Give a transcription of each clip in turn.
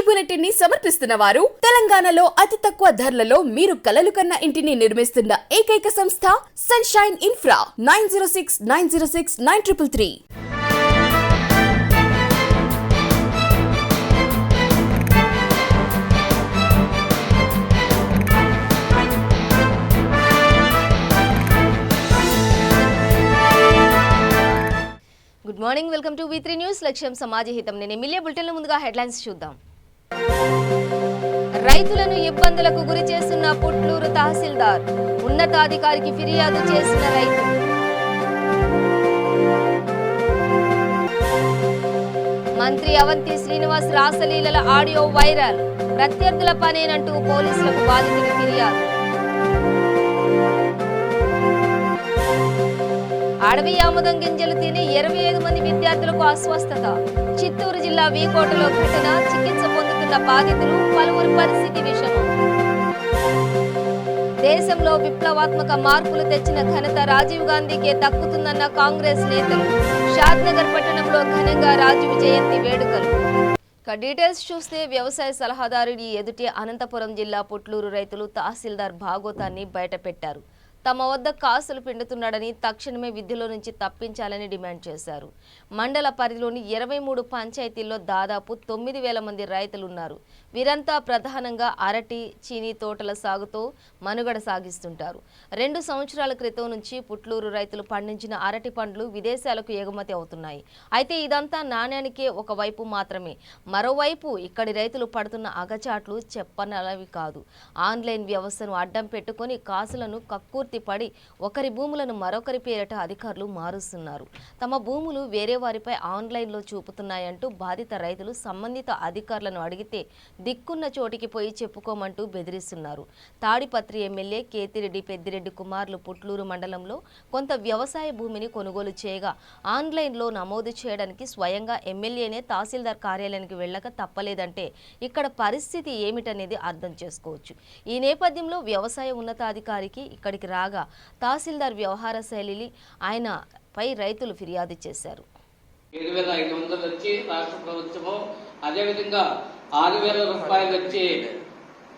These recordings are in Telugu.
బులెటిన్ ని సమర్పిస్తున్న వారు తెలంగాణలో అతి తక్కువ ధరలలో మీరు కలలు కన్న ఇంటిని నిర్మిస్తున్న ఏకైక సంస్థ sunshine infra 9069069333. Good morning, welcome to V3 news. లక్ష్యం సమాజ హితం. నేను ఎమ్మెల్యే బులెటిన్ల ముందుగా హెడ్లైన్స్ చూద్దాం. రైతులను ఇబ్బందులకు గురి చేస్తున్న పుట్లూరు తహసీల్దార్, ఉన్నతాధికారికి ఫిర్యాదు చేసిన రైతు. మంత్రి అవంతి శ్రీనివాస్ రాసలీలల ఆడియో వైరల్, ప్రత్యర్థుల పనేనంటూ పోలీసులకు బాధితుడి ఫిర్యాదు. అడవి ఆముదం గింజలు తిని 25 మంది విద్యార్థులకు అస్వస్థత. చిత్తూరు జిల్లా వీకోటలో ఘటన, చికిత్స పొందుతున్న బాధితులు, పలువురు పరిస్థితి విషమం. దేశంలో విప్లవాత్మక మార్పులు తెచ్చిన ఘనత రాజీవ్ గాంధీకే దక్కుతుందన్న కాంగ్రెస్ నేతలు. షాద్నగర్ పట్టణంలో ఘనంగా రాజీవ్ జయంతి వేడుకలు. డీటెయిల్స్ చూస్తే వ్యవసాయ సలహాదారుడి ఎదుటే అనంతపురం జిల్లా పుట్లూరు రైతులు తహసీల్దార్ భాగోతాన్ని బయటపెట్టారు. తమ వద్ద కాసులు పిండుతున్నాడని, తక్షణమే విధుల నుంచి తప్పించాలని డిమాండ్ చేశారు. మండల పరిధిలోని 23 పంచాయతీల్లో దాదాపు 9,000 మంది రైతులున్నారు. వీరంతా ప్రధానంగా అరటి, చీనీ తోటల సాగుతో మనుగడ సాగిస్తుంటారు. 2 సంవత్సరాల క్రితం నుంచి పుట్లూరు రైతులు పండించిన అరటి పండ్లు విదేశాలకు ఎగుమతి అవుతున్నాయి. అయితే ఇదంతా నాణ్యానికే ఒకవైపు మాత్రమే. మరోవైపు ఇక్కడి రైతులు పడుతున్న అగచాట్లు చెప్పనలవి కాదు. ఆన్లైన్ వ్యవస్థను అడ్డం పెట్టుకుని కాసులను కక్కూర్తి పడి ఒకరి భూములను మరొకరి పేరిట అధికారులు మారుస్తున్నారు. తమ భూములు వేరే వారిపై ఆన్లైన్లో చూపుతున్నాయంటూ బాధిత రైతులు సంబంధిత అధికారులను అడిగితే దిక్కున్న చోటికి పోయి చెప్పుకోమంటూ బెదిరిస్తున్నారు. తాడిపత్రి ఎమ్మెల్యే కేతిరెడ్డి పెద్దిరెడ్డి కుమార్లు పుట్లూరు మండలంలో కొంత వ్యవసాయ భూమిని కొనుగోలు చేయగా ఆన్లైన్లో నమోదు చేయడానికి స్వయంగా ఎమ్మెల్యేనే తహసీల్దార్ కార్యాలయానికి వెళ్ళక తప్పలేదంటే ఇక్కడ పరిస్థితి ఏమిటనేది అర్థం చేసుకోవచ్చు. ఈ నేపథ్యంలో వ్యవసాయ ఉన్నతాధికారికి ఇక్కడికి రాగా తహసీల్దార్ వ్యవహార శైలి ఆయనపై రైతులు ఫిర్యాదు చేశారు. 7,500 వచ్చి రాష్ట్ర ప్రభుత్వము, అదేవిధంగా 6,000 రూపాయలు వచ్చి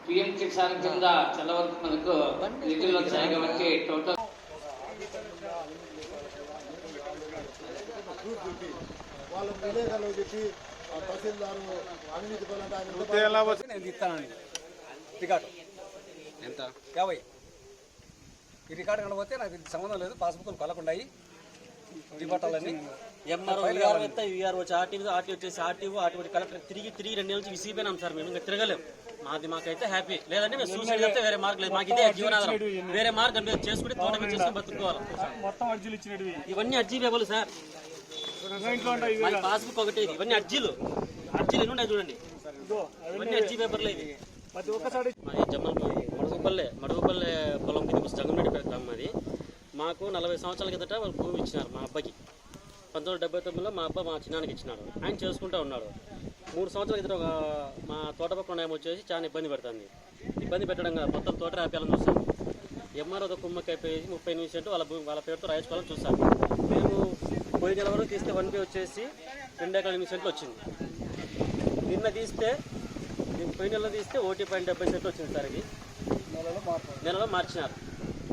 పిఎం కిసాన్ కింద చల్లవరకు మనకు నిధులు వచ్చాయి. కాబట్టి టోటల్ ఎంత 50. ఈ రికార్డు కనబోతే నాకు సంబంధం లేదు. పాస్బుక్లు కొలకుండాయి రిపోర్టాలన్నీ ఎంఆర్ఓ వచ్చి ఆర్టీ వచ్చేసి ఆర్టీ కలెక్టర్ తిరిగి 2 నెలల నుంచి విసిగిపోయినాం సార్. మేము ఇంకా తిరగలేము. మాకైతే హ్యాపీ లేదంటే మేము సూసైడ్ చేస్తే వేరే మార్గం లేదు. మాకు ఇదే జీవనాధారం. వేరే మార్గం మేము చేసుకుంటే తోట మీద చేసుకుని బతుకోవాలి. ఇవన్నీ అర్జీ పేపర్లు సార్. పాస్బుక్ ఒకటి, ఇవన్నీ అర్జీలు ఎన్ని ఉన్నాయి చూడండి. ఇవన్నీ అర్జీ పేపర్లు. ఇది మడుగుపల్లె పొలం కింద జగన్రెడ్డిపేట గ్రామం. అది మాకు 40 సంవత్సరాల కిందట వాళ్ళు భూమి ఇచ్చినారు మా అబ్బాయికి. 1979లో మా అబ్బాయి మా చిన్నానికి ఇచ్చినాడు. ఆయన చేసుకుంటూ ఉన్నాడు. 3 సంవత్సరాల కిందట మా తోట పక్కన వచ్చేసి చాలా ఇబ్బంది పెడుతుంది. ఇబ్బంది పెట్టడంగా మొత్తం తోట ఆపేయాలని చూస్తాం. ఎంఆర్ఓ కుమ్మకి అయిపోయి 30 నిమిషాలు వాళ్ళ పేరుతో రాయించుకోవాలని చూస్తాం. మేము పోయిన నెల వరకు తీస్తే 1 వచ్చేసి 2 ఎకరాల నిమిషాలు వచ్చింది. నిన్న తీస్తే పోయిన నెలలో తీస్తే 1.70 వచ్చింది సార్. ఇది నెలలో మార్చినారు.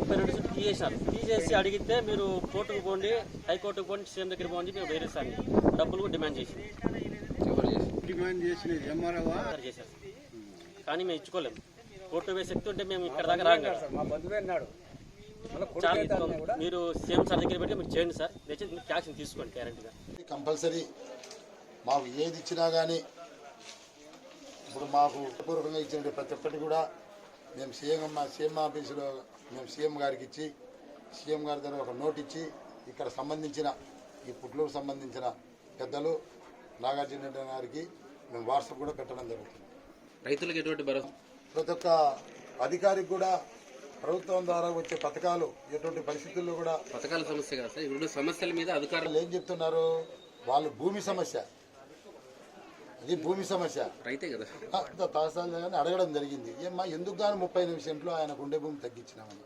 32 సెంట్లు తీసేసి అడిగితే మీరు కోర్టుకు పోండి, హైకోర్టుకు పోండి, సీఎం దగ్గర పోండి, మేము వేరే సార్ డబ్బులు కూడా డిమాండ్ చేసారు. కానీ మేము ఇచ్చుకోలేము. కోర్టు వేసే శక్తి ఉంటే మేము ఇక్కడ దాకా రాగా. మీరు సీఎం సార్ దగ్గర పెట్టి మీరు చేయండి సార్. దయచేసి మీరు యాక్షన్ తీసుకోండి గ్యారంటీగా. కంపల్సరీ మాకు ఏది ఇచ్చినా కానీ ఇప్పుడు మాకు పూర్వకంగా ఇచ్చిన ప్రతి ఒక్కటి కూడా మేము సీఎం ఆఫీసులో మేము సీఎం గారికి ఇచ్చి, సీఎం గారి దగ్గర ఒక నోట్ ఇచ్చి ఇక్కడ సంబంధించిన ఈ పుట్లూరు సంబంధించిన పెద్దలు నాగార్జున రెడ్డి గారికి మేము వాట్సాప్ కూడా పెట్టడం జరుగుతుంది. రైతులకు ఎటువంటి భరోసా? ప్రతి ఒక్క అధికారికి కూడా ప్రభుత్వం ద్వారా వచ్చే పథకాలు ఎటువంటి పరిస్థితుల్లో కూడా పథకాల సమస్య కదా సార్. ఇప్పుడు సమస్యల మీద అధికారులు ఏం చెప్తున్నారు? వాళ్ళు భూమి సమస్య, అది భూమి సమస్య రైతే కదా. తహసీల్దార్ అడగడం జరిగింది. ఏమ్మా ఎందుకు కానీ 30 సెంట్లు ఆయనకు ఉండే భూమి తగ్గించినామని.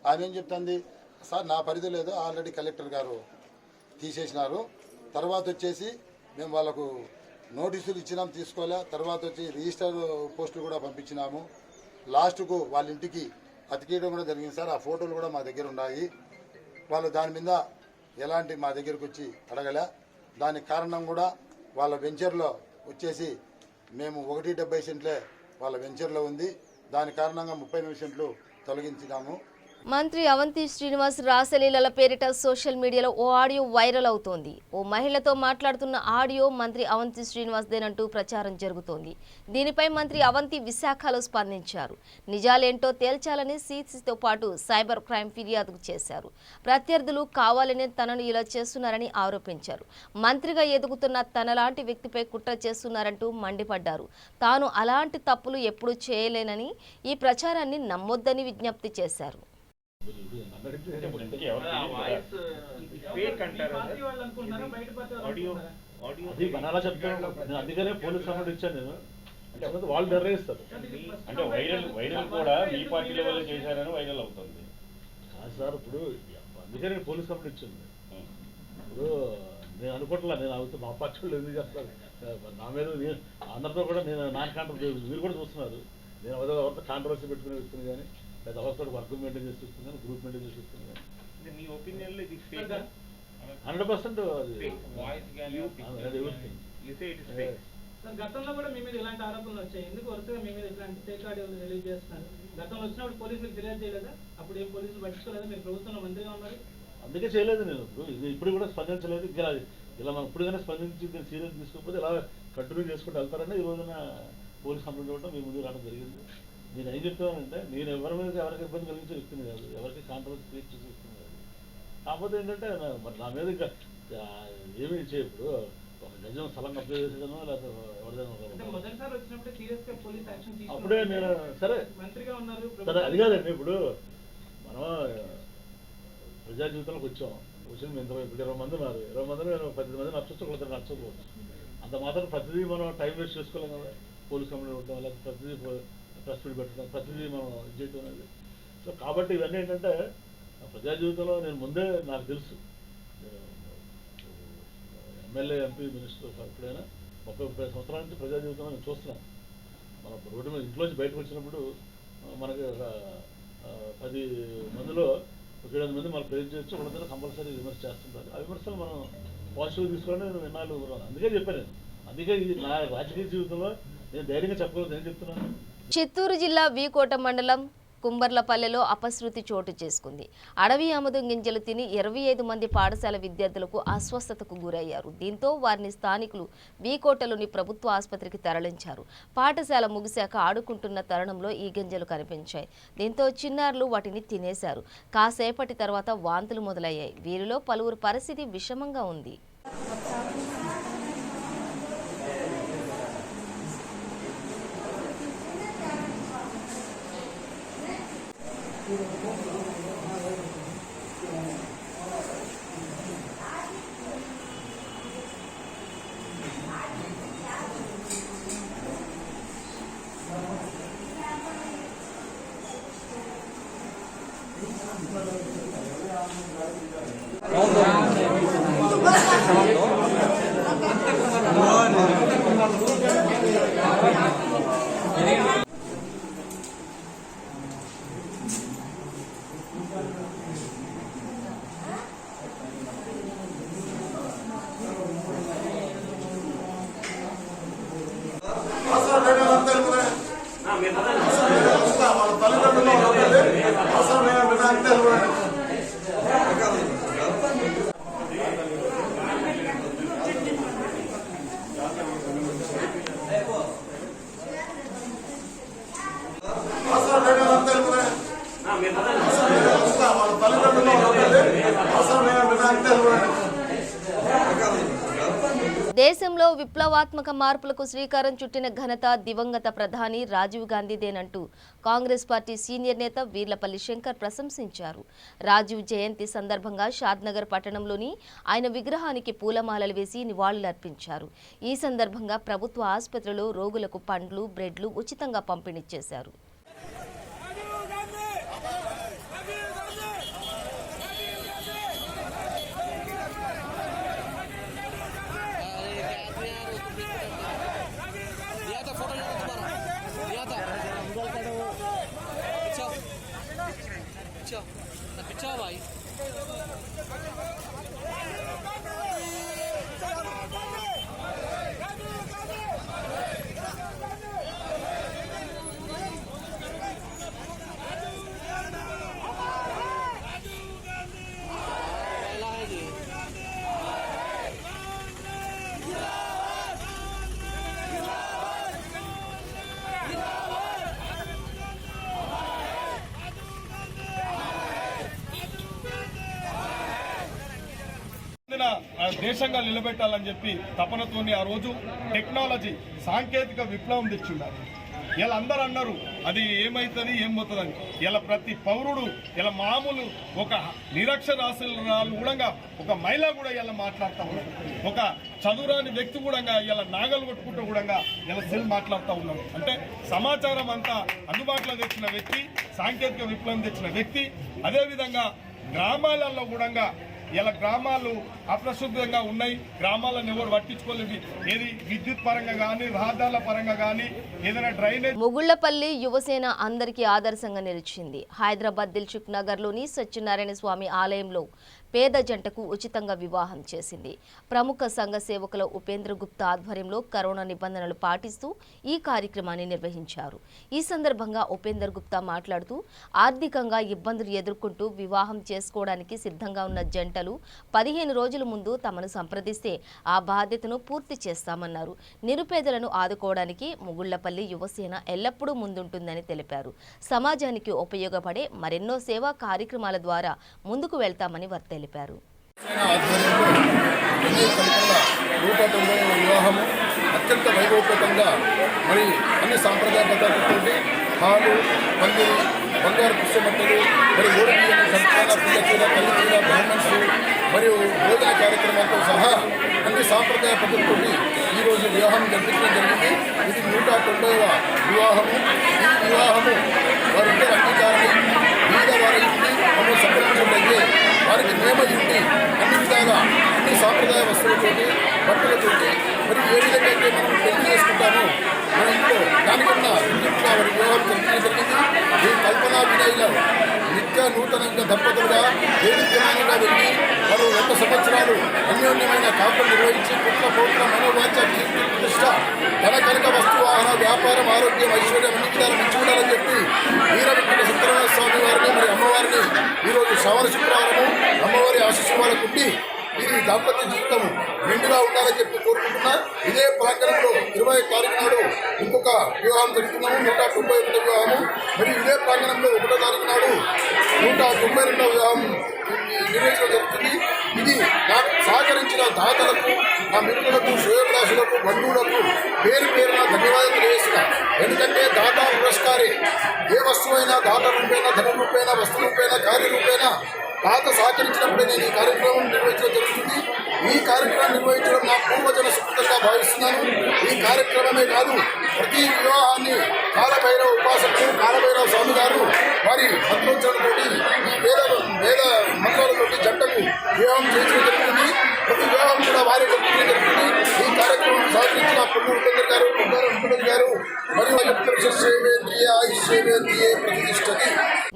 ఆమె ఏం చెప్తుంది? సార్ నా పరిధి లేదు, ఆల్రెడీ కలెక్టర్ గారు తీసేసినారు. తర్వాత వచ్చేసి మేము వాళ్ళకు నోటీసులు ఇచ్చినాం, తీసుకోలే. తర్వాత వచ్చి రిజిస్టర్ పోస్టులు కూడా పంపించినాము. లాస్ట్కు వాళ్ళ ఇంటికి అతికేయడం కూడా జరిగింది సార్. ఆ ఫోటోలు కూడా మా దగ్గర ఉన్నాయి. వాళ్ళు దాని మీద ఎలాంటి మా దగ్గరకు వచ్చి అడగలే. దానికి కారణం కూడా వాళ్ళ వెంచర్లో వచ్చేసి మేము 1.70 సెంట్లే వాళ్ళ వెంచర్లో ఉంది. దాని కారణంగా 30 సెంట్లు తొలగించినాము. మంత్రి అవంతి శ్రీనివాస్ రాసలీలల పేరిట సోషల్ మీడియాలో ఓ ఆడియో వైరల్ అవుతోంది. ఓ మహిళతో మాట్లాడుతున్న ఆడియో మంత్రి అవంతి శ్రీనివాస్ దేనంటూ ప్రచారం జరుగుతోంది. దీనిపై మంత్రి అవంతి విశాఖలో స్పందించారు. నిజాలేంటో తేల్చాలని సిసితో పాటు సైబర్ క్రైమ్ ఫిర్యాదు చేశారు. ప్రత్యర్థులు కావాలనే తనను ఇలా చేస్తున్నారని ఆరోపించారు. మంత్రిగా ఎదుగుతున్న తనలాంటి వ్యక్తిపై కుట్ర చేస్తున్నారంటూ మండిపడ్డారు. తాను అలాంటి తప్పులు ఎప్పుడూ చేయలేనని, ఈ ప్రచారాన్ని నమ్మొద్దని విజ్ఞప్తి చేశారు. అది మన అలా చెప్తాను. నేను అందుకనే పోలీస్ కంప్లైంట్ ఇచ్చాను. నేను అంటే వాళ్ళు నిర్ణయిస్తారు. అంటే వైరల్ కూడా మీ పార్టీ లెవెల్లో చేశారని వైరల్ అవుతుంది కాదు సార్. ఇప్పుడు అందుకనే నేను పోలీస్ కంప్లైంట్ ఇచ్చాను. ఇప్పుడు నేను అనుకుంటున్నా, నేను అవుతుంది మా పార్టీ వాళ్ళు ఎందుకు చేస్తారు నా మీద. అందరితో కూడా నేను నాన్ కాంట్రవర్సీ, మీరు కూడా చూస్తున్నారు. నేను ఎవరితో కాంట్రవర్సీ పెట్టుకునే వ్యక్తిని కానీ, లేదా ఎవరితో వర్క్ మెయింటైన్ చేసి ఇస్తుంది కానీ, గ్రూప్ మెయింటైన్ చేసి ఇస్తుంది కానీ. మీ ఒపీనియన్లో ఇది 100% గతంలో కూడా మీ మీద ఇలాంటి ఆరోపణలు వచ్చాయి. ఎందుకు వరుసగా మీ మీద ఇట్లాంటి ఫేక్ ఆడియోలు రిలీజ్ చేస్తున్నారు? గతంలో వచ్చినప్పుడు పోలీసులకు ఫిర్యాదు చేయలేదా? అప్పుడు ఏం పోలీసులు పట్టించుకోలేదా? మీరు ప్రభుత్వంలో మంత్రిగా ఉన్నారు. అందుకే చేయలేదు నేను. ఇప్పుడు కూడా స్పందించలేదు. ఇలా మనం ఇప్పుడు కానీ స్పందించి దీన్ని సీరియస్ తీసుకోకపోతే ఇలా కంటిన్యూ చేసుకుంటూ వెళ్తారని ఈ రోజున పోలీస్ కంప్లైంట్ ఇవ్వడం మీ ముందు రావడం జరిగింది. నేను ఏం చెప్తానంటే, నేను ఎవరి మీద ఎవరికి ఇబ్బంది కలిగించే వ్యక్తిని కాదు, ఎవరికి కాంట్రవర్సీ క్రియేట్ చేసే వ్యక్తిని కాదు. కాకపోతే ఏంటంటే మరి నా మీద ఇంకా ఏమీ చేయప్పుడు ఒక గజం స్థలం అప్లై చేసేదనో లేకపోతే అప్పుడే నేను సరే అది కాదండి. ఇప్పుడు మనం ప్రజా జీవితంలోకి వచ్చాం. వచ్చిన ఇప్పుడు 20 మంది ఉన్నారు. 20 మందిలో 10 మంది నచ్చవచ్చు, ఒకరిద్దరు నచ్చకపోవచ్చు. అంత మాత్రం ప్రతిదీ మనం టైం వేస్ట్ చేసుకోలేం కదా. పోలీస్ కంప్లైంట్ పెట్టడం, లేకపోతే ప్రతిదీ ప్రెస్ మీట్ పెట్టడం, ప్రతిదీ మనం ఇది చేయటం అనేది. సో కాబట్టి ఇవన్నీ ఏంటంటే ప్రజా జీవితంలో నేను ముందే నాకు తెలుసు. ఎమ్మెల్యే, ఎంపీ, మినిస్టర్ ఎప్పుడైనా 30-30 సంవత్సరాల నుంచి ప్రజా జీవితంలో నేను చూస్తున్నాను. మన రోడ్డు మీద ఇంట్లోంచి బయటకు వచ్చినప్పుడు మనకి 10 మందిలో 7 మంది మనం ప్రేజ్ చేయొచ్చు, ఒకరిద్దరు కంపల్సరీ విమర్శ చేస్తుంటారు. ఆ విమర్శలు మనం పాజిటివ్ తీసుకోవాలని నేను విన్నాళ్ళు. అందుకే చెప్పాను నేను. అందుకే నా రాజకీయ జీవితంలో నేను ధైర్యంగా చెప్పగలను. నేను చెప్తున్నాను. చిత్తూరు జిల్లా వీకోట మండలం కుంబర్లపల్లెలో అపశృతి చోటు చేసుకుంది. అడవి ఆముదం గింజలు తిని 25 మంది పాఠశాల విద్యార్థులకు అస్వస్థతకు గురయ్యారు. దీంతో వారిని స్థానికులు వీకోటలోని ప్రభుత్వ ఆసుపత్రికి తరలించారు. పాఠశాల ముగిశాక ఆడుకుంటున్న తరుణంలో ఈ గింజలు కనిపించాయి. దీంతో చిన్నారులు వాటిని తినేశారు. కాసేపటి తర్వాత వాంతులు మొదలయ్యాయి. వీరిలో పలువురు పరిస్థితి విషమంగా ఉంది. దేశంలో విప్లవాత్మక మార్పులకు శ్రీకారం చుట్టిన ఘనత దివంగత ప్రధాని రాజీవ్ గాంధీదేనంటూ కాంగ్రెస్ పార్టీ సీనియర్ నేత వీర్లపల్లి శంకర్ ప్రశంసించారు. రాజీవ్ జయంతి సందర్భంగా షాద్నగర్ పట్టణంలోని ఆయన విగ్రహానికి పూలమాలలు వేసి నివాళులర్పించారు. ఈ సందర్భంగా ప్రభుత్వ ఆసుపత్రిలో రోగులకు పండ్లు, బ్రెడ్లు ఉచితంగా పంపిణీ చేశారు. దేశంగా నిలబెట్టాలని చెప్పి తపనతోని ఆ రోజు టెక్నాలజీ సాంకేతిక విప్లవం తెచ్చున్నారు. ఇలా అందరూ అన్నారు అది ఏమవుతుంది ఏం పోతుందని. ఇలా ప్రతి పౌరుడు ఇలా మామూలు ఒక నిరక్షరాస్యురాలు కూడా ఒక మహిళ కూడా ఇలా మాట్లాడుతూ ఉన్నారు. ఒక చదువురాని వ్యక్తి కూడా ఇలా నాగలు కొట్టుకుంటూ కూడా ఇలా సెల్ మాట్లాడుతూ ఉన్నారు. అంటే సమాచారం అంతా అందుబాటులో తెచ్చిన వ్యక్తి, సాంకేతిక విప్లవం తెచ్చిన వ్యక్తి. అదేవిధంగా గ్రామాలలో కూడా ఇలా గ్రామాలు అప్రశుద్ధంగా ఉన్నాయి. గ్రామాలను ఎవరు పట్టించుకోలేదు. ఏది విద్యుత్ పరంగా కానీ, రహదారుల పరంగా కానీ, ఏదైనా డ్రైనేజ్. ముగుళ్లపల్లి యువసేన అందరికీ ఆదర్శంగా నిలిచింది. హైదరాబాద్ దిల్సుఖ్ నగర్లోని సత్యనారాయణ స్వామి ఆలయంలో పేద జంటకు ఉచితంగా వివాహం చేసింది. ప్రముఖ సంఘ సేవకుల ఉపేంద్ర గుప్తా ఆధ్వర్యంలో కరోనా నిబంధనలు పాటిస్తూ ఈ కార్యక్రమాన్ని నిర్వహించారు. ఈ సందర్భంగా ఉపేంద్ర గుప్తా మాట్లాడుతూ ఆర్థికంగా ఇబ్బందులు ఎదుర్కొంటూ వివాహం చేసుకోవడానికి సిద్ధంగా ఉన్న జంటలు 15 రోజుల ముందు తమను సంప్రదిస్తే ఆ బాధ్యతను పూర్తి చేస్తామన్నారు. నిరుపేదలను ఆదుకోవడానికి ముగుళ్లపల్లి యువసేన ఎల్లప్పుడూ ముందుంటుందని తెలిపారు. సమాజానికి ఉపయోగపడే మరెన్నో సేవా కార్యక్రమాల ద్వారా ముందుకు వెళ్తామని వారు తెలిపారు. వివాహము అత్యంత వైభవపేతంగా మరి అన్ని సాంప్రదాయ పద్ధతులతో హాలు, పందిరి, బంగారు పుష్పమట్టలు, మరి ఓడిపియని సంతాన పిల్లచీర, తల్లిచీర, బ్రాహ్మణ్స్ మరియు భోజన కార్యక్రమాలతో సహా అన్ని సాంప్రదాయ పద్ధతులతో ఈరోజు వివాహం జరిపించడం జరిగింది. ఇది 190వ వివాహము. ఈ వివాహము వారిద్దరు అంగీకారాన్ని మీద వారి ఇంటి మమ్మల్ని సంప్రదించినట్లయితే వారికి నియమయుండి అన్ని విధాలుగా అన్ని సాంప్రదాయ వస్తువులతోటి, బట్టలతోటి మరి ఏ విధంగా అయితే మనం పెళ్లి చేసుకుంటామో మన ఇంట్లో దానికన్నా ఇంటిగా వారి వివాహం జరిపించడం జరిగింది. ఈ కల్పనా వినయ్లో నిత్య నూతనంగా దంపతులుగా దేవిద్యమానంగా వెళ్ళి వారు 2 సంవత్సరాలు అన్యోన్యమైన కాపులు నిర్వహించి పుట్ల పౌట్ల మనోవాంఛ, కీర్తి, ప్రతిష్ట, ధన కనక వస్తు వాహన వ్యాపారం, ఆరోగ్యం, ఐశ్వర్యం అన్ని విధాలు మంచి ఉండాలని చెప్పి వీరవిక్రమ సత్యనారాయణ స్వామి వారిని మరి అమ్మవారిని ఈరోజు శ్రావణ శుక్రవారము అమ్మవారి ఆశీస్సులు ఉండి ఇది దాంపత్య జీవితం నిండుగా ఉండాలని చెప్పి కోరుకుంటున్నా. ఇదే ప్రాంగణంలో 20 తారీఖు నాడు ఇంకొక వివాహం జరుగుతున్నాము, 191 వివాహము. మరియు ఇదే ప్రాంగణంలో 1వ తారీఖు నాడు 192 వివాహం నిర్వహించడం జరుగుతుంది. ఇది నాకు సహకరించిన దాతలకు, నా మిత్రులకు, శ్రేయోభిలాషులకు, బంధువులకు పేరు పేరున ధన్యవాదాలు తెలియజేస్తున్నా. ఎందుకంటే దాత పురస్కారే. ఏ వస్తువైనా దాత రూపేణ, ధన రూపేణ, వస్తు రూపేణ, కార్యరూపేణ దాత సహకరించినప్పుడే నేను ఈ కార్యక్రమం నిర్వహించడం జరుగుతుంది. ఈ కార్యక్రమం నిర్వహించడం నా పూర్వజన సుకృతంగా భావిస్తున్నాను. ఈ కార్యక్రమమే కాదు, ప్రతి వివాహాన్ని కాలభైరవ ఉపాసకులు, కాలభైరవ స్వామి గారు వారి మంత్రోచ్చరణతోటి ఈ వేద మంత్రాలతోటి జంటకు వివాహం చేయించడం జరుగుతుంది. ప్రతి వివాహం కూడా వారి జరుగుతుంది. ఈ కార్యక్రమం సహకరించిన పుల్లూరు ఉపేంద్ర గారు, ఉపేంద్ర గారు మరియు ప్రతిష్టది.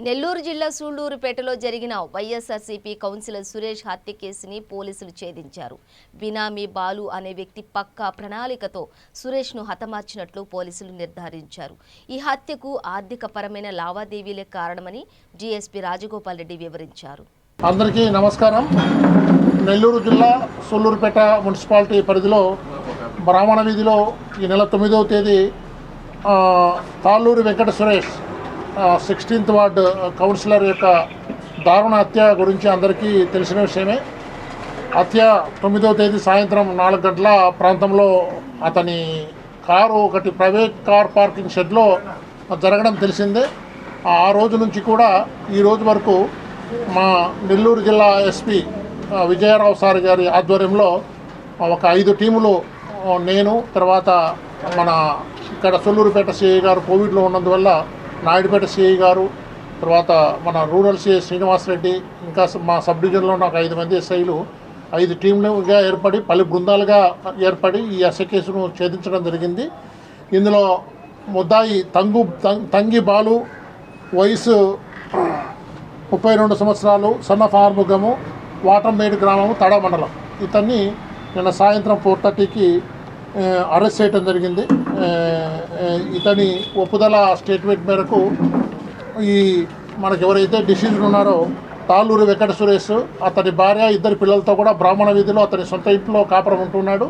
నెల్లూరు జిల్లా సూళ్లూరుపేటలో జరిగిన వైఎస్ఆర్సీపీ కౌన్సిలర్ సురేష్ హత్య కేసుని పోలీసులు ఛేదించారు. బినామీ బాలు అనే వ్యక్తి పక్కా ప్రణాళికతో సురేష్ను హతమార్చినట్లు పోలీసులు నిర్ధారించారు. ఈ హత్యకు ఆర్థిక పరమైన లావాదేవీలే కారణమని డీఎస్పీ రాజగోపాల్ రెడ్డి వివరించారు. అందరికీ నమస్కారం. నెల్లూరు జిల్లా సూళ్లూరుపేట మున్సిపాలిటీ పరిధిలో బ్రాహ్మణ వీధిలో ఈ నెల 9వ తేదీ Talluri Venkata Suresh 16th ward councillor యొక్క దారుణ హత్య గురించి అందరికీ తెలిసిన విషయమే. హత్య 9వ తేదీ సాయంత్రం 4 గంటల ప్రాంతంలో అతని కారు ఒకటి ప్రైవేట్ కార్ పార్కింగ్ షెడ్లో జరగడం తెలిసిందే. ఆ రోజు నుంచి కూడా ఈ రోజు వరకు మా నెల్లూరు జిల్లా ఎస్పీ విజయరావు సార్ గారి ఆధ్వర్యంలో ఒక 5 టీములు, నేను, తర్వాత మన ఇక్కడ సూళ్లూరుపేట సిఐ గారు కోవిడ్లో ఉన్నందువల్ల నాయుడుపేట సిఐ గారు, తర్వాత మన రూరల్ సిఐ శ్రీనివాసరెడ్డి, ఇంకా మా సబ్ డివిజన్లో నాకు 5 మంది ఎస్ఐలు 5 టీంలుగా ఏర్పడి పలు బృందాలుగా ఏర్పడి ఈ హత్య కేసును ఛేదించడం జరిగింది. ఇందులో ముద్దాయి తంగి బాలు వయసు 32 సంవత్సరాలు, సన్నఫ్ ఆర్ముగము, వాటంమేడు గ్రామము, తడ మండలం. ఇతన్ని నిన్న సాయంత్రం 4:30కి అరెస్ట్ చేయడం జరిగింది. ఇతని ఒప్పుదల స్టేట్మెంట్ మేరకు ఈ మనకు ఎవరైతే డిసీజ్డ్ ఉన్నారో తాళ్ళూరు వెంకట సురేష్, అతని భార్య, 2 పిల్లలతో కూడా బ్రాహ్మణ వీధిలో అతని సొంత ఇంట్లో కాపురం ఉంటున్నాడు.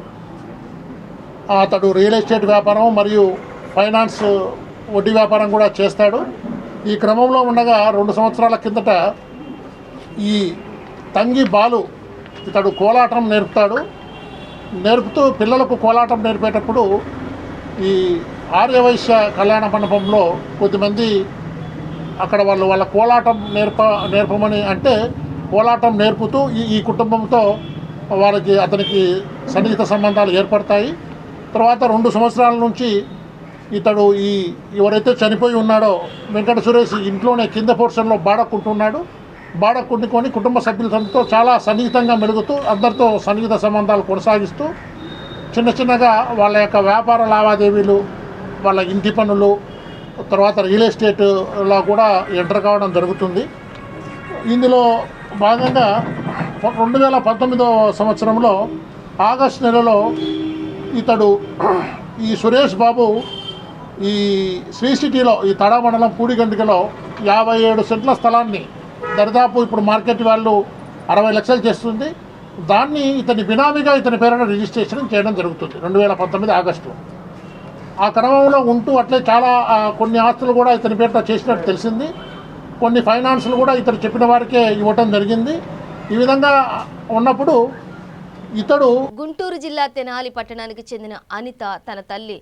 అతడు రియల్ ఎస్టేట్ వ్యాపారం మరియు ఫైనాన్స్ వడ్డీ వ్యాపారం కూడా చేస్తాడు. ఈ క్రమంలో ఉండగా 2 సంవత్సరాల కిందట ఈ తంగి బాలు ఇతడు కోలాటం నేర్పుతూ పిల్లలకు కోలాటం నేర్పేటప్పుడు ఈ ఆర్యవైశ్య కళ్యాణ మండపంలో కొద్దిమంది అక్కడ వాళ్ళ కోలాటం నేర్పమని అంటే కోలాటం నేర్పుతూ ఈ కుటుంబంతో అతనికి సన్నిహిత సంబంధాలు ఏర్పడతాయి. తర్వాత 2 సంవత్సరాల నుంచి ఇతడు ఎవరైతే చనిపోయి ఉన్నాడో వెంకట సురేష్ ఇంట్లోనే కింద పోర్షన్లో బాడక్కుంటున్నాడు. బాడక్కుంటుకొని కుటుంబ సభ్యులతో చాలా సన్నిహితంగా మెలుగుతూ అందరితో సన్నిహిత సంబంధాలు కొనసాగిస్తూ చిన్నగా వాళ్ళ యొక్క వ్యాపార లావాదేవీలు, వాళ్ళ ఇంటి పనులు, తర్వాత రియల్ ఎస్టేట్లో కూడా ఎంటర్ కావడం జరుగుతుంది. ఇందులో భాగంగా 2019 సంవత్సరంలో ఆగస్టు నెలలో ఇతడు ఈ సురేష్ బాబు ఈ శ్రీ సిటీలో ఈ తడా మండలం పూడిగంటికలో 57 సెంట్ల స్థలాన్ని దరిదాపు ఇప్పుడు మార్కెట్ వాల్యూ 60 లక్షలు చేస్తుంది. దాన్ని ఇతని బినామీగా ఇతని పేరున రిజిస్ట్రేషన్ చేయడం జరుగుతుంది 2019 ఆగస్టులో. ఆ క్రమంలో ఉంటూ అట్లే చాలా కొన్ని ఆస్తులు కూడా ఇతని పేరుతో చేసినట్టు తెలిసింది. కొన్ని ఫైనాన్స్లు కూడా ఇతను చెప్పిన వారికే ఇవ్వటం జరిగింది. ఈ విధంగా ఉన్నప్పుడు ఇతడు గుంటూరు జిల్లా తెనాలి పట్టణానికి చెందిన అనిత తన తల్లి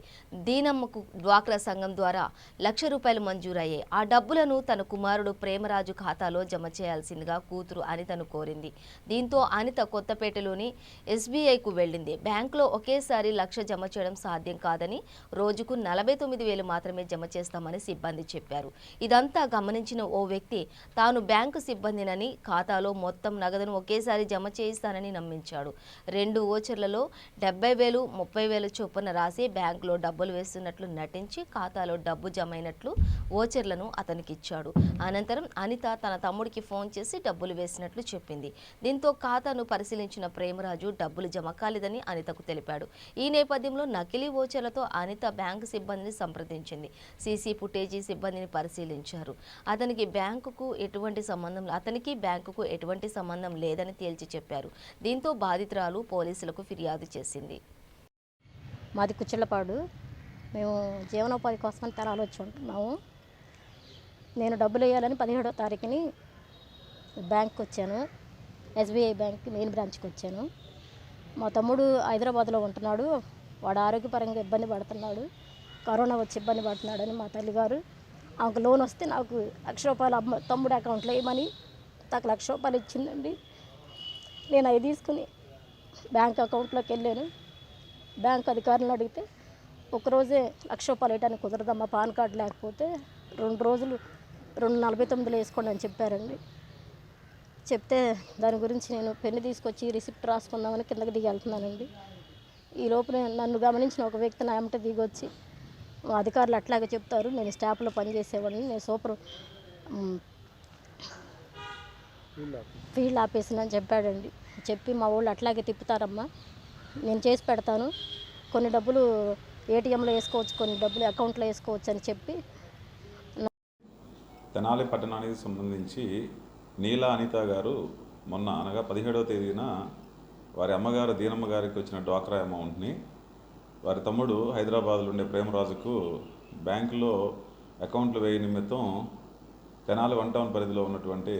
దీనమ్మకు డ్వాక్రా సంఘం ద్వారా ₹1,00,000 మంజూరయ్యాయి. ఆ డబ్బులను తన కుమారుడు ప్రేమరాజు ఖాతాలో జమ చేయాల్సిందిగా కూతురు అనితను కోరింది. దీంతో అనిత కొత్తపేటలోని SBIకు వెళ్లింది. బ్యాంకులో ఒకేసారి 1,00,000 జమ చేయడం సాధ్యం కాదని, రోజుకు 49,000 మాత్రమే జమ చేస్తామని సిబ్బంది చెప్పారు. ఇదంతా గమనించిన ఓ వ్యక్తి తాను బ్యాంకు సిబ్బందినని ఖాతాలో మొత్తం నగదును ఒకేసారి జమ చేయిస్తానని నమ్మించాడు. 2 ఓచర్లలో 70,000, 30,000 చొప్పున రాసి బ్యాంకులో డబ్బులు వేస్తున్నట్లు నటించి ఖాతాలో డబ్బు జమైనట్లు ఓచర్లను అతనికిచ్చాడు. అనంతరం అనిత తన తమ్ముడికి ఫోన్ చేసి డబ్బులు వేసినట్లు చెప్పింది. దీంతో ఖాతాను పరిశీలించిన ప్రేమరాజు డబ్బులు జమ కాలేదని అనితకు తెలిపాడు. ఈ నేపథ్యంలో నకిలీ ఓచర్లతో అనిత బ్యాంకు సిబ్బందిని సంప్రదించింది. సీసీ ఫుటేజీ సిబ్బందిని పరిశీలించారు. అతనికి బ్యాంకుకు ఎటువంటి సంబంధం లేదని తేల్చి చెప్పారు. దీంతో బాధితురాలు పోలీసులకు ఫిర్యాదు చేసింది. మాది కుచ్చిళ్ళపాడు. మేము జీవనోపాధి కోసమని తెనాలి వచ్చి ఉంటున్నాము. నేను డబ్బులు వేయాలని 17వ తారీఖుని బ్యాంక్కి వచ్చాను. SBI బ్యాంక్ మెయిన్ బ్రాంచ్కి వచ్చాను. మా తమ్ముడు హైదరాబాద్లో ఉంటున్నాడు. వాడు ఆరోగ్యపరంగా ఇబ్బంది పడుతున్నాడు. కరోనా వచ్చి ఇబ్బంది పడుతున్నాడని మా తల్లిగారు ఆమెకు లోన్ వస్తే నాకు ₹1,00,000 తమ్ముడు అకౌంట్లో వేయమని నాకు ₹1,00,000 ఇచ్చిందండి. నేను అవి తీసుకుని బ్యాంక్ అకౌంట్లోకి వెళ్ళాను. బ్యాంక్ అధికారులను అడిగితే ఒకరోజే ₹1,00,000 వేయడానికి కుదరదమ్మా, పాన్ కార్డు లేకపోతే 2 రోజులు 249 వేసుకోండి అని చెప్పారండి. చెప్తే దాని గురించి నేను పెన్ను తీసుకొచ్చి రిసిప్ట్ రాసుకుందామని కిందకి దిగి వెళ్తున్నానండి. ఈ లోపల నన్ను గమనించిన ఒక వ్యక్తి నా వెంట దిగొచ్చి అధికారులు అట్లాగే చెప్తారు, నేను స్టాఫ్లో పనిచేసేవాడిని, నేను సూపర్ ఫీల్డ్ ఆఫీసర్ అని చెప్పాడండి. చెప్పి మా వాళ్ళు అట్లాగే తిప్పుతారమ్మా, నేను చేసి పెడతాను, కొన్ని డబ్బులు ATMలో వేసుకోవచ్చు, కొన్ని డబ్బులు అకౌంట్లో వేసుకోవచ్చు అని చెప్పి. తెనాలి పట్టణానికి సంబంధించి నీలా అనిత గారు మొన్న అనగా 17వ తేదీన వారి అమ్మగారు దీనమ్మ గారికి వచ్చిన డ్వాక్రా అమౌంట్ని వారి తమ్ముడు హైదరాబాద్లో ఉండే ప్రేమరాజుకు బ్యాంకులో అకౌంట్లు వేయ నిమిత్తం తెనాలి 1 టౌన్ పరిధిలో ఉన్నటువంటి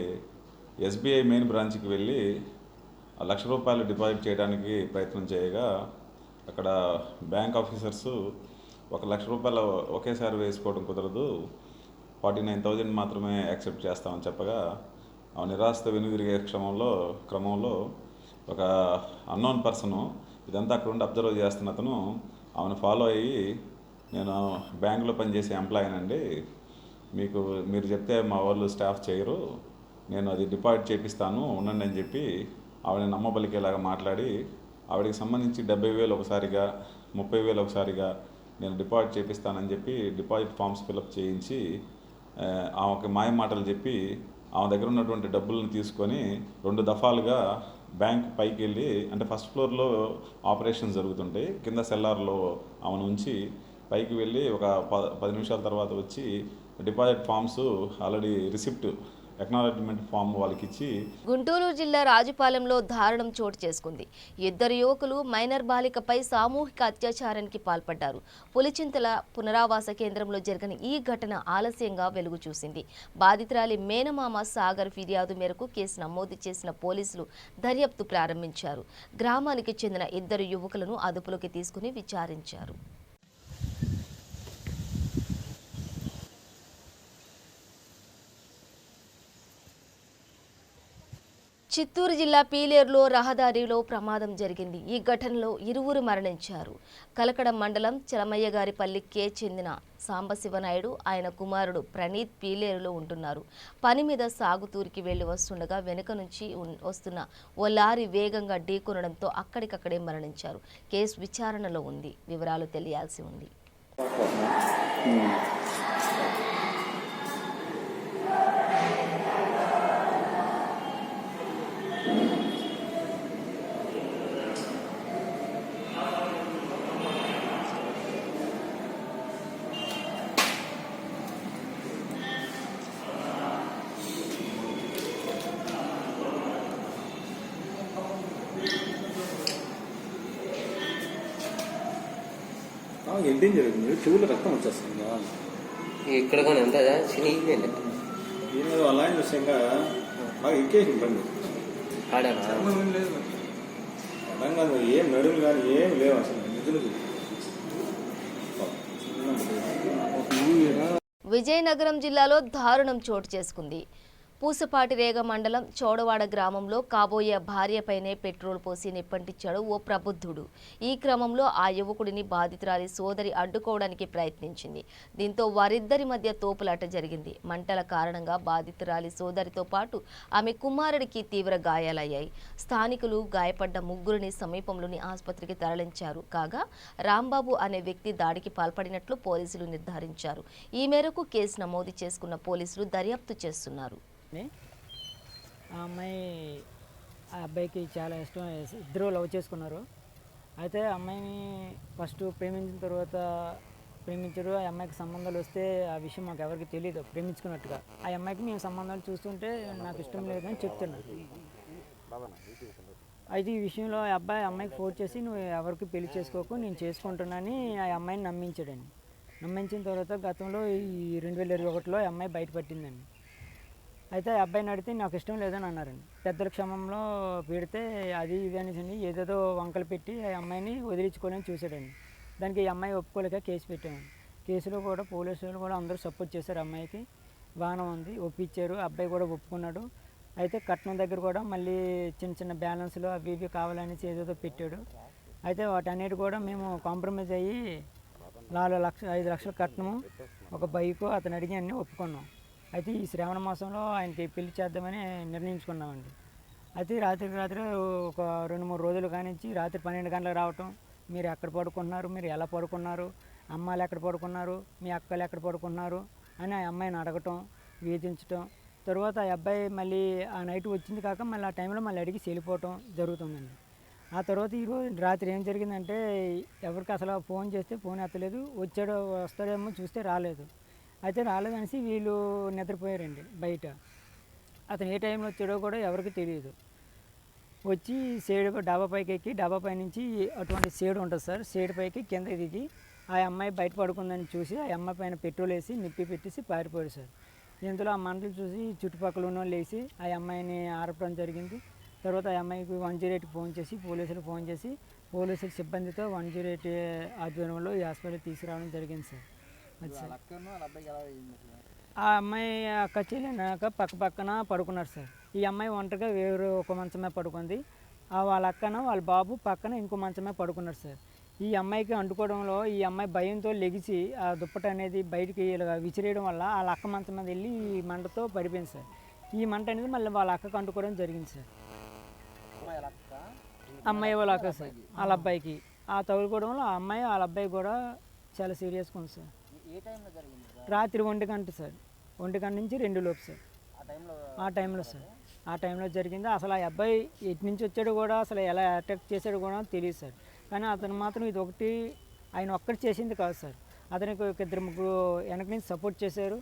SBI మెయిన్ బ్రాంచ్కి వెళ్ళి ₹1,00,000 డిపాజిట్ చేయడానికి ప్రయత్నం చేయగా అక్కడ బ్యాంక్ ఆఫీసర్స్ ₹1,00,000 ఒకేసారి వేసుకోవడం కుదరదు, 49,000 మాత్రమే యాక్సెప్ట్ చేస్తామని చెప్పగా ఆ నిరాశతో వెనుదిరిగే క్రమంలో ఒక అన్నోన్ పర్సను ఇదంతా అక్కడ ఉండి అబ్జర్వ్ చేస్తున్న అతను ఆమెను ఫాలో అయ్యి, నేను బ్యాంకులో పనిచేసే ఎంప్లాయీనండి, మీరు చెప్తే మా వాళ్ళు స్టాఫ్ చేయరు, నేను అది డిపాజిట్ చేపిస్తాను ఉండండి అని చెప్పి ఆవిడ నమ్మబలికేలాగా మాట్లాడి ఆవిడకి సంబంధించి 70,000 ఒకసారిగా 30,000 ఒకసారిగా నేను డిపాజిట్ చేపిస్తానని చెప్పి డిపాజిట్ ఫామ్స్ ఫిలప్ చేయించి ఆమెకి మాయ మాటలు చెప్పి ఆమె దగ్గర ఉన్నటువంటి డబ్బులను తీసుకొని 2 దఫాలుగా బ్యాంక్ పైకి వెళ్ళి, అంటే ఫస్ట్ ఫ్లోర్లో ఆపరేషన్స్ జరుగుతుంటాయి, కింద సెల్లార్లో ఆమెను ఉంచి పైకి వెళ్ళి ఒక 10 నిమిషాల తర్వాత వచ్చి deposit forms already receipt acknowledgement form వాళ్ళకి ఇచ్చి. గుంటూరు జిల్లా రాజుపాలెంలో దారుణం చోటు చేసుకుంది. 2 యువకులు మైనర్ బాలికపై సామూహిక అత్యాచారానికి పాల్పడ్డారు. పులిచింతల పునరావాస కేంద్రంలో జరిగిన ఈ ఘటన ఆలస్యంగా వెలుగు చూసింది. బాధితురాలి మేనమామ సాగర్ ఫిర్యాదు మేరకు కేసు నమోదు చేసిన పోలీసులు దర్యాప్తు ప్రారంభించారు. గ్రామానికి చెందిన 2 యువకులను అదుపులోకి తీసుకుని విచారించారు. చిత్తూరు జిల్లా పీలేరులో రహదారిలో ప్రమాదం జరిగింది. ఈ ఘటనలో 2 మరణించారు. కలకడ మండలం చలమయ్యగారిపల్లికే చెందిన సాంబశివనాయుడు, ఆయన కుమారుడు ప్రణీత్ పీలేరులో ఉంటున్నారు. పని మీద సాగుతూరికి వెళ్లి వస్తుండగా వెనుక నుంచి వస్తున్న ఓ లారీ వేగంగా ఢీకొనడంతో అక్కడికక్కడే మరణించారు. కేసు విచారణలో ఉంది. వివరాలు తెలియాల్సి ఉంది. ఏంటి జరుగుతుంది? చెవులు రక్తం వచ్చేస్తుంది ఇక్కడ కానీ ఎంత చిన్న ఏదో అలా చూస్తే ఇంకా బాగా ఎక్కేసి బండి లేదు అర్థం కాదు. ఏం నడుములు కానీ ఏం లేవు అసలు. నిధులు విజయనగరం జిల్లాలో దారుణం చోటు చేసుకుంది. పూసపాటిరేగ మండలం చౌడవాడ గ్రామంలో కాబోయే భార్యపైనే పెట్రోల్ పోసి నిప్పంటించాడు ఓ ప్రబుద్ధుడు. ఈ క్రమంలో ఆ యువకుడిని బాధితురాలి సోదరి అడ్డుకోవడానికి ప్రయత్నించింది. దీంతో వారిద్దరి మధ్య తోపులాట జరిగింది. మంటల కారణంగా బాధితురాలి సోదరితో పాటు ఆమె కుమారుడికి తీవ్ర గాయాలయ్యాయి. స్థానికులు గాయపడ్డ 3 సమీపంలోని ఆసుపత్రికి తరలించారు. కాగా రాంబాబు అనే వ్యక్తి దాడికి పాల్పడినట్లు పోలీసులు నిర్ధారించారు. ఈ మేరకు కేసు నమోదు చేసుకున్న పోలీసులు దర్యాప్తు చేస్తున్నారు. ఆ అమ్మాయి ఆ అబ్బాయికి చాలా ఇష్టం. 2 లవ్ చేసుకున్నారు. అయితే అమ్మాయిని ఫస్ట్ ప్రేమించిన తర్వాత ప్రేమించారు. ఆ అమ్మాయికి సంబంధాలు వస్తే ఆ విషయం మాకు ఎవరికి తెలియదు ప్రేమించుకున్నట్టుగా. ఆ అమ్మాయికి మేము సంబంధాలు చూస్తుంటే నాకు ఇష్టం లేదని చెప్తున్నారు. అయితే ఈ విషయంలో ఆ అబ్బాయి అమ్మాయికి ఫోన్ చేసి నువ్వు ఎవరికి పెళ్లి చేసుకోకు, నేను చేసుకుంటున్నానని ఆ అమ్మాయిని నమ్మించాడండి. నమ్మించిన తర్వాత గతంలో ఈ 2021లో ఆ అమ్మాయి బయటపట్టిందండి. అయితే ఆ అబ్బాయిని అడిగితే నాకు ఇష్టం లేదని అన్నారండి. పెద్దల క్షమంలో పెడితే అది ఇది అనేసి ఏదేదో వంకలు పెట్టి ఆ అమ్మాయిని వదిలించుకోవాలని చూశాడండి. దానికి ఈ అమ్మాయి ఒప్పుకోలేక కేసు పెట్టామండి. కేసులో కూడా పోలీసులు కూడా అందరూ సపోర్ట్ చేశారు. అమ్మాయికి బాగానే ఉంది, ఒప్పించారు. అబ్బాయి కూడా ఒప్పుకున్నాడు. అయితే కట్నం దగ్గర కూడా మళ్ళీ చిన్న చిన్న బ్యాలెన్స్లు అవి ఇవి కావాలనేసి ఏదేదో పెట్టాడు. అయితే వాటన్నిటి కూడా మేము కాంప్రమైజ్ అయ్యి 5 లక్షల కట్నము, ఒక బైకు అతను అడిగి అన్నీ ఒప్పుకున్నాం. అయితే ఈ శ్రావణ మాసంలో ఆయనకి పెళ్లి చేద్దామని నిర్ణయించుకున్నామండి. అయితే రాత్రి ఒక 2-3 రోజులు కానించి రాత్రి 12 గంటలకు రావటం, మీరు ఎక్కడ పడుకుంటున్నారు, మీరు ఎలా పడుకున్నారు, అమ్మాయిలు ఎక్కడ పడుకున్నారు, మీ అక్కలు ఎక్కడ పడుకున్నారు అని ఆ అమ్మాయిని అడగటం, వేధించటం. తర్వాత ఆ అబ్బాయి మళ్ళీ ఆ నైట్ వచ్చింది కాక మళ్ళీ ఆ టైంలో మళ్ళీ అడిగి వెళ్ళిపోవటం జరుగుతుందండి. ఆ తర్వాత ఈరోజు రాత్రి ఏం జరిగిందంటే ఎవరికి అసలు ఫోన్ చేస్తే ఫోన్ ఎత్తలేదు. వస్తాడేమో చూస్తే రాలేదు. అయితే రాలేదనేసి వీళ్ళు నిద్రపోయారండి బయట. అతను ఏ టైంలో వచ్చాడో కూడా ఎవరికి తెలియదు. వచ్చి డాబా పైకి ఎక్కి డాబా పై నుంచి అటువంటి షేడ్ ఉంటుంది సార్, షేడ్ పైకి కింద దిగి ఆ అమ్మాయి బయట పడుకుందని చూసి ఆ అమ్మాయి పైన పెట్రోల్ వేసి నిప్పి పెట్టేసి పారిపోయాడు సార్. ఇందులో ఆ మంటలు చూసి చుట్టుపక్కల ఉన్న వాళ్ళు వేసి ఆ అమ్మాయిని ఆరపడం జరిగింది. తర్వాత ఆ అమ్మాయికి 108కి ఫోన్ చేసి పోలీసులకు ఫోన్ చేసి పోలీసుల సిబ్బందితో 108 ఆధ్వర్యంలో ఈ హాస్పిటల్కి తీసుకురావడం జరిగింది సార్. ఆ అమ్మాయి అక్క చెల్లినాక పక్కన పడుకున్నారు సార్. ఈ అమ్మాయి ఒంటరిగా వేరే ఒక మంచమే పడుకుంది. వాళ్ళ అక్కన వాళ్ళ బాబు పక్కన ఇంకో మంచమే పడుకున్నారు సార్. ఈ అమ్మాయికి అంటుకోవడంలో ఈ అమ్మాయి భయంతో లెగిసి ఆ దుప్పట అనేది బయటికి విసిరేయడం వల్ల వాళ్ళ అక్క మంచం మీద వెళ్ళి ఈ మంటతో పడిపోయింది సార్. ఈ మంట అనేది మళ్ళీ వాళ్ళ అక్కకు అంటుకోవడం జరిగింది సార్. అమ్మాయి వాళ్ళ అక్క సార్ వాళ్ళ అబ్బాయికి ఆ తగులుకోవడంలో ఆ అమ్మాయి వాళ్ళ అబ్బాయి కూడా చాలా సీరియస్గా ఉంది సార్. రాత్రి 1 గంట సార్, 1 గంట నుంచి 2 లోపు సార్. ఆ టైంలో సార్, ఆ టైంలో జరిగింది. అసలు ఆ అబ్బాయి ఎటు నుంచి వచ్చాడో కూడా, అసలు ఎలా అటాక్ చేశాడో కూడా తెలియదు సార్. కానీ అతను మాత్రం ఇది ఒకటి ఆయన ఒక్కటి చేసింది కాదు సార్. అతనికి ఒక 2-3 వెనక నుంచి సపోర్ట్ చేశారు.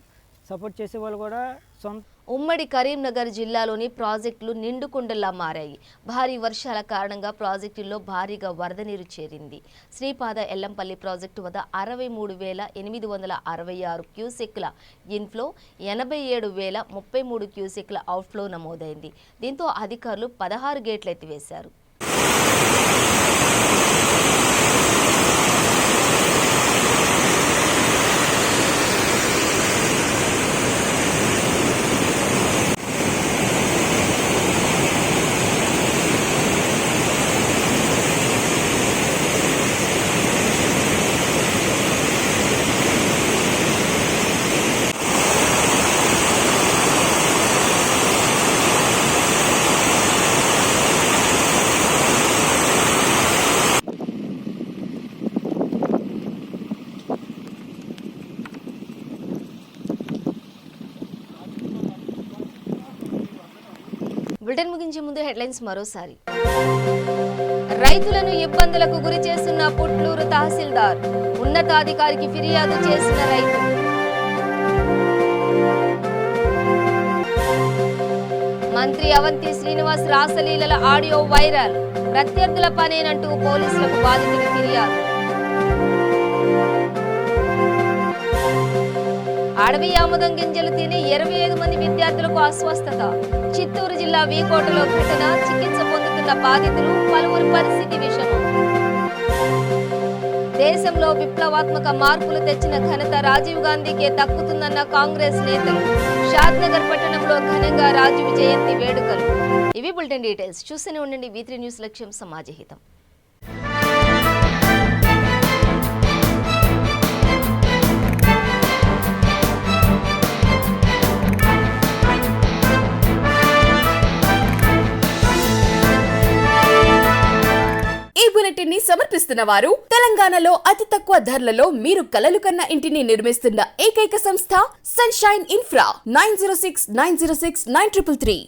సపోర్ట్ చేసే వాళ్ళు కూడా సొంత. ఉమ్మడి కరీంనగర్ జిల్లాలోని ప్రాజెక్టులు నిండుకుండలా మారాయి. భారీ వర్షాల కారణంగా ప్రాజెక్టుల్లో భారీగా వరద నీరు చేరింది. శ్రీపాద ఎల్లంపల్లి ప్రాజెక్టు వద్ద 63,866 క్యూసెక్ల ఇన్ఫ్లో, 87,033 క్యూసెక్ల అవుట్ఫ్లో నమోదైంది. దీంతో అధికారులు 16 గేట్లు ఎత్తివేశారు. బులెటిన్ ముగించే ముందు హెడ్లైన్స్ మరోసారి. రైతులను ఇబ్బందులకు గురి చేస్తున్న పుట్లూరు తహసీల్దార్, ఉన్నతాధికారికి ఫిర్యాదు చేసిన రైతు. మంత్రి అవంతి శ్రీనివాస్ రాసలీలల ఆడియో వైరల్, ప్రత్యర్థుల పనేనంటూ పోలీసులకు బాధితులు ఫిర్యాదు. అడవి ఆముదం గింజలు తిని 25 మంది విద్యార్థులకు అస్వస్థత. చిత్తూరు జిల్లా వీకోటలో ఘటన, చికిత్స పొందుతున్న బాధితులు, పలువురి పరిస్థితి విషమం. దేశంలో విప్లవాత్మక మార్పులు తెచ్చిన ఘనత రాజీవ్ గాంధీకే దక్కుతుందన్న కాంగ్రెస్ నేతలు. షాద్నగర్ పట్టణంలో ఘనంగా రాజీవ్ జయంతి వేడుకలు. ఇవి బులెటిన్ డీటెయిల్స్. చూస్తూనే ఉండండి V3 న్యూస్, లక్ష్యం సమాజహితం. ఈ బులెటిన్ ని సమర్పిస్తున్న వారు తెలంగాణలో అతి తక్కువ ధరలలో మీరు కలలు కన్న ఇంటిని నిర్మిస్తున్న ఏకైక సంస్థ సన్షైన్ ఇన్ఫ్రా. 9069069333.